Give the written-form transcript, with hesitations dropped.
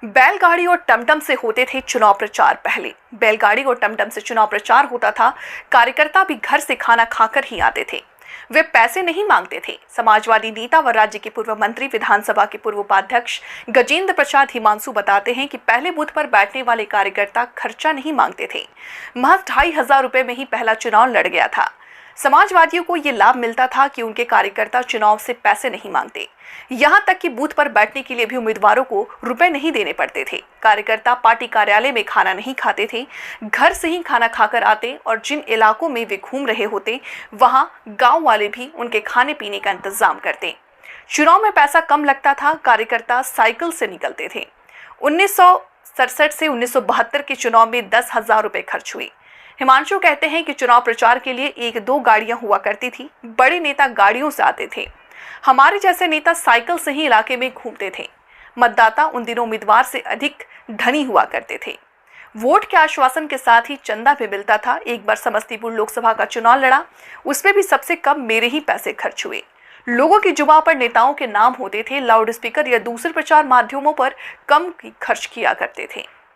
बैलगाड़ी और टमटम से होते थे चुनाव प्रचार। पहले बैलगाड़ी और टमटम से चुनाव प्रचार होता था। कार्यकर्ता भी घर से खाना खाकर ही आते थे। वे पैसे नहीं मांगते थे। समाजवादी नेता व राज्य के पूर्व मंत्री, विधानसभा के पूर्व उपाध्यक्ष गजेंद्र प्रसाद हिमांशु बताते हैं कि पहले बूथ पर बैठने वाले कार्यकर्ता खर्चा नहीं मांगते थे। महज 2,500 रुपए में ही पहला चुनाव लड़ गया था। समाजवादियों को ये लाभ मिलता था कि उनके कार्यकर्ता चुनाव से पैसे नहीं मांगते। यहां तक कि बूथ पर बैठने के लिए भी उम्मीदवारों को रुपए नहीं देने पड़ते थे। कार्यकर्ता पार्टी कार्यालय में खाना नहीं खाते थे, घर से ही खाना खाकर आते और जिन इलाकों में वे घूम रहे होते वहां गांव वाले भी उनके खाने पीने का इंतजाम करते। चुनाव में पैसा कम लगता था। कार्यकर्ता साइकिल से निकलते थे। 1967 से 1972 के चुनाव में 10,000 रुपए खर्च हुए। हिमांशु कहते हैं कि चुनाव प्रचार के लिए 1-2 गाड़ियां हुआ करती थी। बड़े नेता गाड़ियों से आते थे। हमारे जैसे नेता साइकिल से ही इलाके में घूमते थे। मतदाता उन दिनों उम्मीदवार से अधिक धनी हुआ करते थे। वोट के आश्वासन के साथ ही चंदा भी मिलता था। एक बार समस्तीपुर लोकसभा का चुनाव लड़ा, उसमें भी सबसे कम मेरे ही पैसे खर्च हुए। लोगों की जुबान पर नेताओं के नाम होते थे। लाउड स्पीकर या दूसरे प्रचार माध्यमों पर कम खर्च किया करते थे।